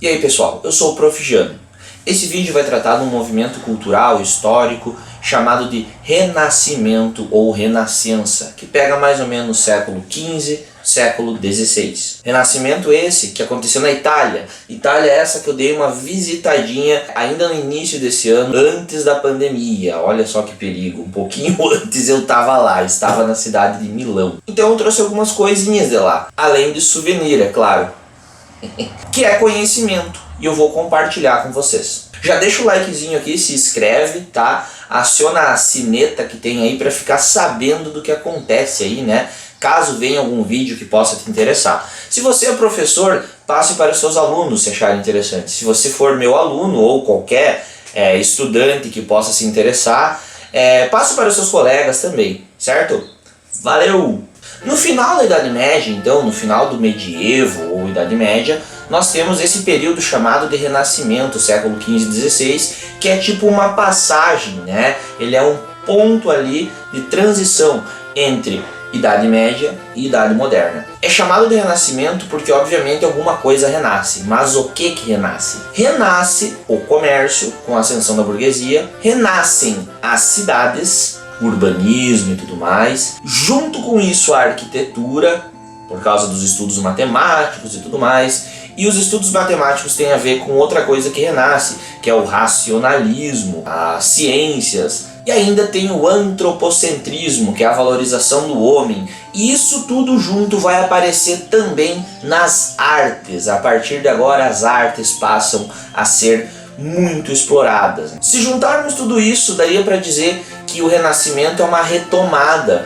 E aí pessoal, eu sou o Prof. Jano. Esse vídeo vai tratar de um movimento cultural histórico chamado de Renascimento ou Renascença, que pega mais ou menos século XV, século XVI. Renascimento esse que aconteceu na Itália. Itália essa que eu dei uma visitadinha ainda no início desse ano, antes da pandemia. Olha só que perigo, um pouquinho antes eu estava lá, estava na cidade de Milão. Então eu trouxe algumas coisinhas de lá, além de souvenir, é claro. Que é conhecimento, e eu vou compartilhar com vocês. Já deixa o likezinho aqui, se inscreve, tá? Aciona a sineta que tem aí para ficar sabendo do que acontece aí, né? Caso venha algum vídeo que possa te interessar. Se você é professor, passe para os seus alunos se acharem interessante. Se você for meu aluno ou qualquer estudante que possa se interessar, passe para os seus colegas também, certo? Valeu! No final da Idade Média, então, no final do medievo ou Idade Média, nós temos esse período chamado de Renascimento, século XV e XVI, que é tipo uma passagem, né? Ele é um ponto ali de transição entre Idade Média e Idade Moderna. É chamado de Renascimento porque obviamente alguma coisa renasce, mas o que renasce? Renasce o comércio com a ascensão da burguesia, renascem as cidades, urbanismo e tudo mais. Junto com isso a arquitetura, por causa dos estudos matemáticos e tudo mais. E os estudos matemáticos têm a ver com outra coisa que renasce, que é o racionalismo, as ciências. E ainda tem o antropocentrismo, que é a valorização do homem. E isso tudo junto vai aparecer também nas artes. A partir de agora as artes passam a ser muito exploradas. Se juntarmos tudo isso, daria para dizer que o Renascimento é uma retomada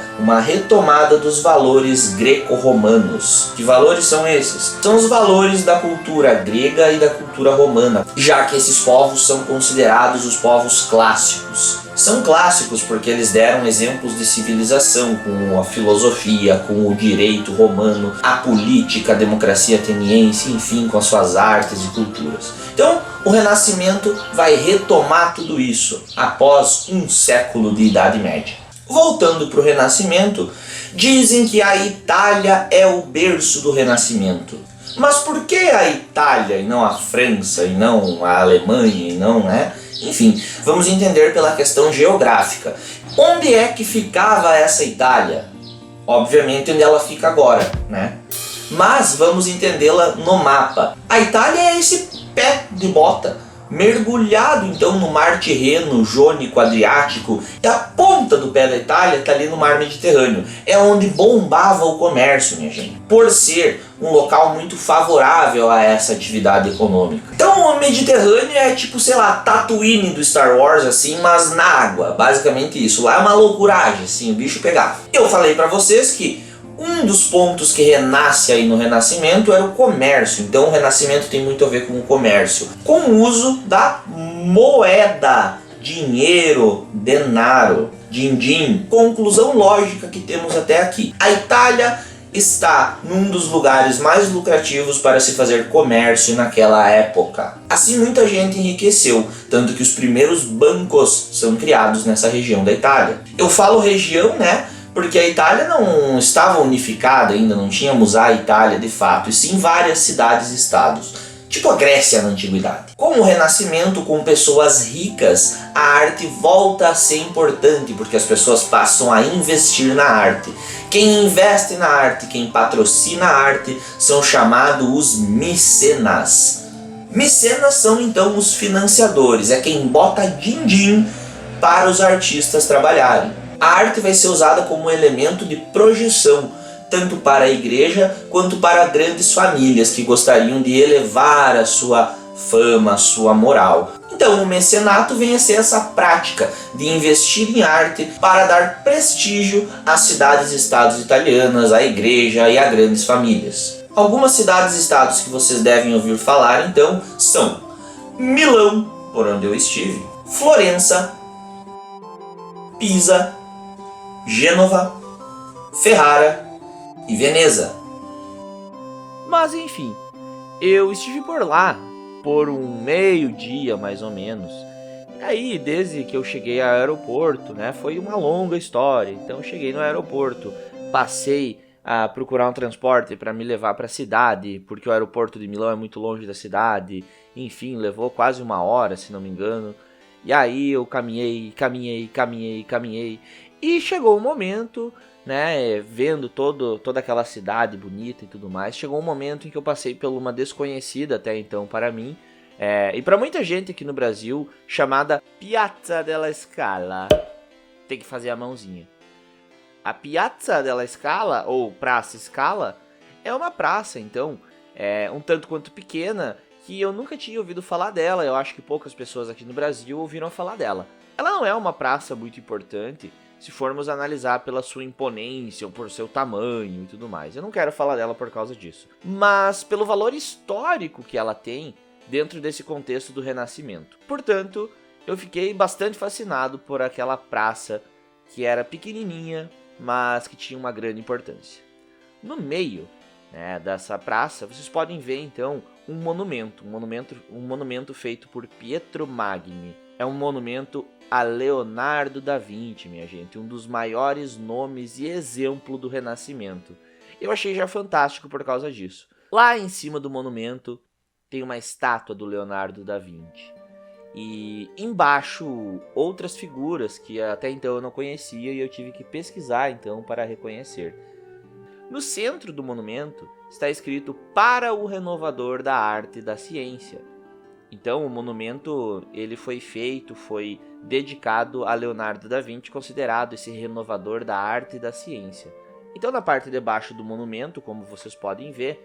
dos valores greco-romanos. Que valores são esses? São os valores da cultura grega e da cultura romana, já que esses povos são considerados os povos clássicos. São clássicos porque eles deram exemplos de civilização, com a filosofia, com o direito romano, a política, a democracia ateniense, enfim, com as suas artes e culturas. Então, o Renascimento vai retomar tudo isso após um século de Idade Média. Voltando para o Renascimento, dizem que a Itália é o berço do Renascimento. Mas por que a Itália e não a França, e não a Alemanha, e não, né? Enfim, vamos entender pela questão geográfica. Onde é que ficava essa Itália? Obviamente onde ela fica agora, né? Mas vamos entendê-la no mapa. A Itália é esse pé de bota, mergulhado então no mar Tirreno, Jônico, Adriático, e a ponta do pé da Itália está ali no mar Mediterrâneo. É onde bombava o comércio, minha gente, por ser um local muito favorável a essa atividade econômica. Então o Mediterrâneo é tipo, sei lá, Tatooine do Star Wars, assim, mas na água, basicamente isso. Lá é uma loucuragem, assim, o bicho pegava. Eu falei para vocês que um dos pontos que renasce aí no Renascimento era o comércio. Então o Renascimento tem muito a ver com o comércio, com o uso da moeda, dinheiro, denaro, din-din. Conclusão lógica que temos até aqui: a Itália está num dos lugares mais lucrativos para se fazer comércio naquela época. Assim muita gente enriqueceu, tanto que os primeiros bancos são criados nessa região da Itália. Eu falo região, né? Porque a Itália não estava unificada ainda, não tínhamos a Itália de fato, e sim várias cidades e estados, tipo a Grécia na Antiguidade. Com o Renascimento, com pessoas ricas, a arte volta a ser importante, porque as pessoas passam a investir na arte. Quem investe na arte, quem patrocina a arte, são chamados os mecenas. Mecenas são então os financiadores, é quem bota din-din para os artistas trabalharem. A arte vai ser usada como elemento de projeção, tanto para a igreja quanto para grandes famílias que gostariam de elevar a sua fama, a sua moral. Então o mecenato vem a ser essa prática de investir em arte para dar prestígio às cidades e estados italianas, à igreja e a grandes famílias. Algumas cidades e estados que vocês devem ouvir falar então são Milão, por onde eu estive, Florença, Pisa, Gênova, Ferrara e Veneza. Mas enfim, eu estive por lá por um meio-dia mais ou menos. E aí, desde que eu cheguei ao aeroporto, né, foi uma longa história. Então eu cheguei no aeroporto, passei a procurar um transporte para me levar para a cidade, porque o aeroporto de Milão é muito longe da cidade. Enfim, levou quase 1 hora, se não me engano. E aí eu caminhei. E chegou um momento, né, vendo toda aquela cidade bonita e tudo mais, chegou um momento em que eu passei por uma desconhecida até então para mim, e para muita gente aqui no Brasil, chamada Piazza della Scala. Tem que fazer a mãozinha. A Piazza della Scala, ou Praça Scala, é uma praça, então, um tanto quanto pequena, que eu nunca tinha ouvido falar dela. Eu acho que poucas pessoas aqui no Brasil ouviram falar dela. Ela não é uma praça muito importante, se formos analisar pela sua imponência ou por seu tamanho e tudo mais. Eu não quero falar dela por causa disso. Mas pelo valor histórico que ela tem dentro desse contexto do Renascimento. Portanto, eu fiquei bastante fascinado por aquela praça que era pequenininha, mas que tinha uma grande importância. No meio, né, dessa praça, vocês podem ver então um monumento feito por Pietro Magni. É um monumento a Leonardo da Vinci, minha gente, um dos maiores nomes e exemplo do Renascimento. Eu achei já fantástico por causa disso. Lá em cima do monumento tem uma estátua do Leonardo da Vinci. E embaixo outras figuras que até então eu não conhecia e eu tive que pesquisar então para reconhecer. No centro do monumento está escrito "Para o renovador da arte e da ciência". Então o monumento ele foi dedicado a Leonardo da Vinci, considerado esse renovador da arte e da ciência. Então na parte de baixo do monumento, como vocês podem ver,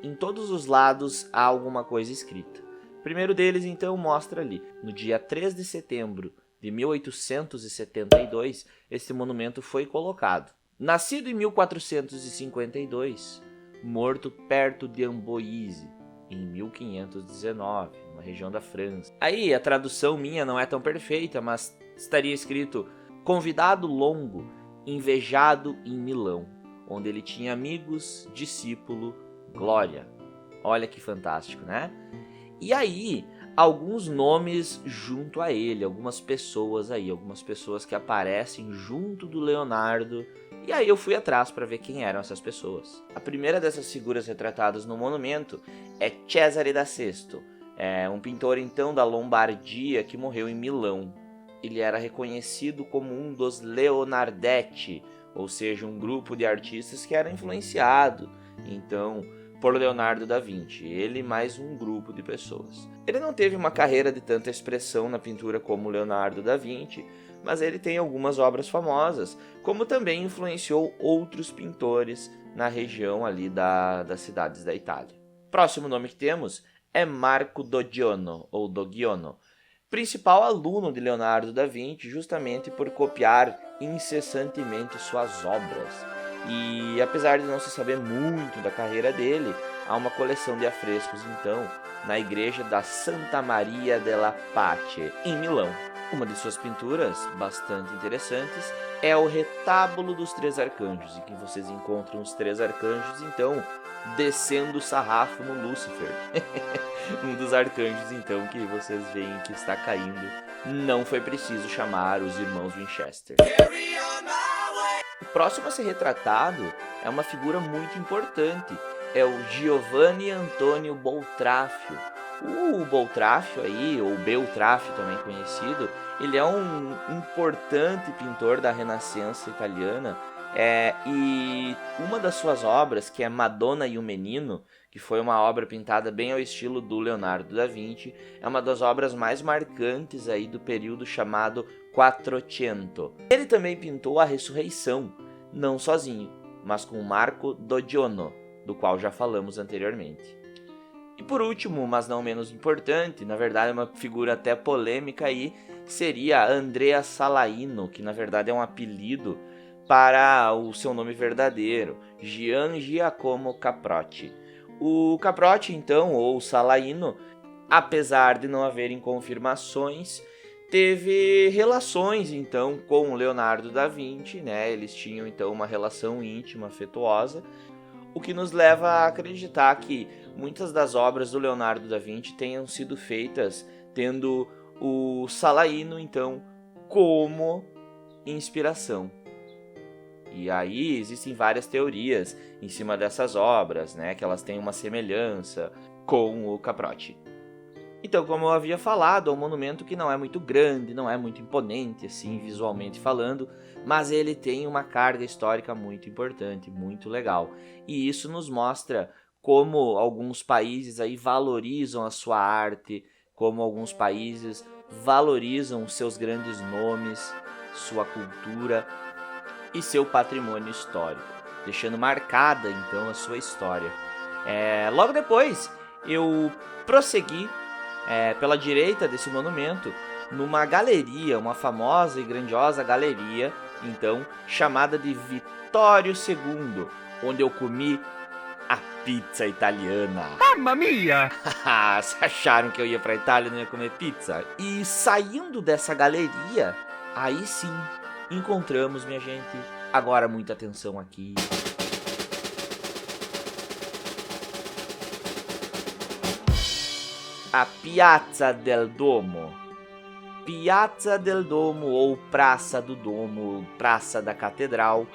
em todos os lados há alguma coisa escrita. O primeiro deles então mostra ali, no dia 3 de setembro de 1872, esse monumento foi colocado. Nascido em 1452, morto perto de Amboise, em 1519, uma região da França. Aí a tradução minha não é tão perfeita, mas estaria escrito "convidado longo, invejado em Milão, onde ele tinha amigos, discípulo, glória". Olha que fantástico, né? E aí, alguns nomes junto a ele, algumas pessoas que aparecem junto do Leonardo. E aí eu fui atrás para ver quem eram essas pessoas. A primeira dessas figuras retratadas no monumento é Cesare da Sesto, um pintor então da Lombardia que morreu em Milão. Ele era reconhecido como um dos Leonardetti, ou seja, um grupo de artistas que era influenciado então por Leonardo da Vinci, ele mais um grupo de pessoas. Ele não teve uma carreira de tanta expressão na pintura como Leonardo da Vinci, mas ele tem algumas obras famosas, como também influenciou outros pintores na região ali das cidades da Itália. Próximo nome que temos é Marco Dogiono, ou Dogiono, principal aluno de Leonardo da Vinci, justamente por copiar incessantemente suas obras. E apesar de não se saber muito da carreira dele, há uma coleção de afrescos então na igreja da Santa Maria della Pace, em Milão. Uma de suas pinturas, bastante interessantes, é o Retábulo dos Três Arcanjos, em que vocês encontram os três arcanjos então descendo o sarrafo no Lúcifer. Um dos arcanjos então que vocês veem que está caindo. Não foi preciso chamar os irmãos Winchester. O próximo a ser retratado é uma figura muito importante, é o Giovanni Antonio Boltraffio. O Boltraffio aí, ou Beltraffio também conhecido, ele é um importante pintor da Renascença italiana, e uma das suas obras, que é Madonna e o Menino, que foi uma obra pintada bem ao estilo do Leonardo da Vinci, é uma das obras mais marcantes aí do período chamado Quattrocento. Ele também pintou a Ressurreição, não sozinho, mas com Marco Dogiono, do qual já falamos anteriormente. E por último, mas não menos importante, na verdade é uma figura até polêmica aí, seria Andrea Salaino, que na verdade é um apelido para o seu nome verdadeiro, Gian Giacomo Caprotti. O Caprotti então, ou Salaino, apesar de não haverem confirmações, teve relações então com Leonardo da Vinci, né? Eles tinham então uma relação íntima, afetuosa, o que nos leva a acreditar que muitas das obras do Leonardo da Vinci tenham sido feitas tendo o Salaino então como inspiração. E aí existem várias teorias em cima dessas obras, né, que elas têm uma semelhança com o Caprote. Então, como eu havia falado, é um monumento que não é muito grande, não é muito imponente, assim, visualmente falando, mas ele tem uma carga histórica muito importante, muito legal. E isso nos mostra como alguns países aí valorizam a sua arte, como alguns países valorizam seus grandes nomes, sua cultura e seu patrimônio histórico, deixando marcada então a sua história. Logo depois eu prossegui pela direita desse monumento numa galeria, uma famosa e grandiosa galeria, então chamada de Vittorio II, onde eu comi a pizza italiana. Mamma mia! Vocês acharam que eu ia pra Itália e não ia comer pizza? E saindo dessa galeria, aí sim, encontramos, minha gente, agora muita atenção aqui, a Piazza del Duomo. Piazza del Duomo ou Praça do Domo, Praça da Catedral,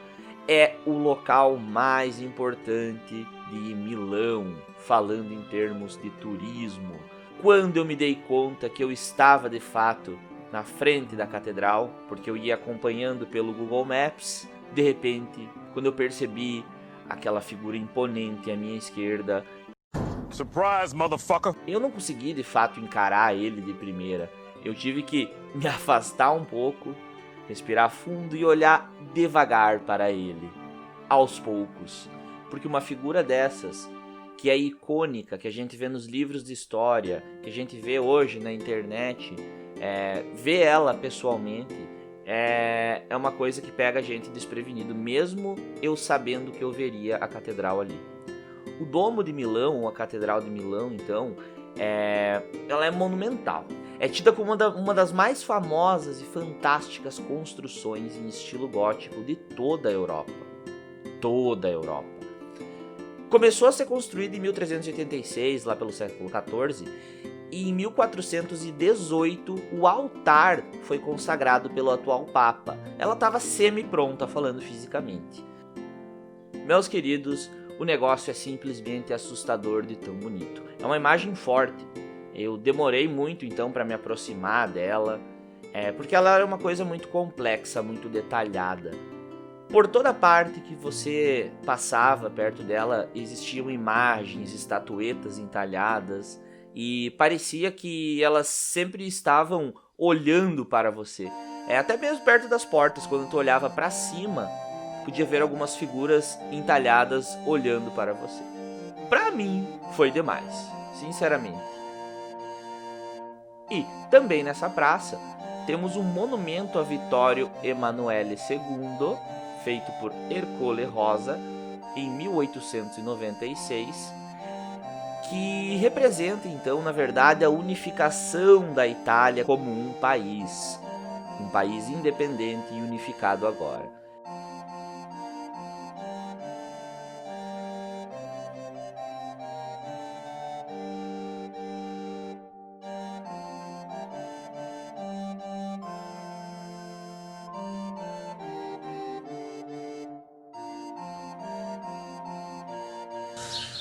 é o local mais importante de Milão, falando em termos de turismo. Quando eu me dei conta que eu estava de fato na frente da catedral, porque eu ia acompanhando pelo Google Maps, de repente, quando eu percebi aquela figura imponente à minha esquerda, Surprise, motherfucker! eu não consegui de fato encarar ele de primeira. Eu tive que me afastar um pouco, respirar fundo e olhar devagar para ele, aos poucos. Porque uma figura dessas, que é icônica, que a gente vê nos livros de história, que a gente vê hoje na internet, ver ela pessoalmente é uma coisa que pega a gente desprevenido, mesmo eu sabendo que eu veria a catedral ali. O Domo de Milão, ou a Catedral de Milão, então, ela é monumental. É tida como uma das mais famosas e fantásticas construções em estilo gótico de toda a Europa. Toda a Europa. Começou a ser construída em 1386, lá pelo século XIV, e em 1418 o altar foi consagrado pelo atual Papa. Ela estava semi-pronta, falando fisicamente. Meus queridos, o negócio é simplesmente assustador de tão bonito. É uma imagem forte. Eu demorei muito então para me aproximar dela, porque ela era uma coisa muito complexa, muito detalhada. Por toda parte que você passava perto dela existiam imagens, estatuetas entalhadas, e parecia que elas sempre estavam olhando para você. Até mesmo perto das portas, quando tu olhava para cima, podia ver algumas figuras entalhadas olhando para você. Para mim, foi demais, sinceramente. E também nessa praça, temos um monumento a Vittorio Emanuele II, feito por Ercole Rosa, em 1896, que representa, então, na verdade, a unificação da Itália como um país independente e unificado agora.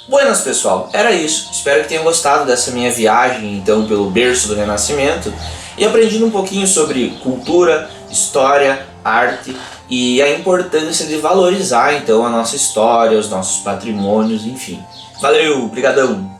Buenas, pessoal, era isso. Espero que tenham gostado dessa minha viagem então pelo berço do Renascimento e aprendido um pouquinho sobre cultura, história, arte e a importância de valorizar então a nossa história, os nossos patrimônios, enfim. Valeu, brigadão!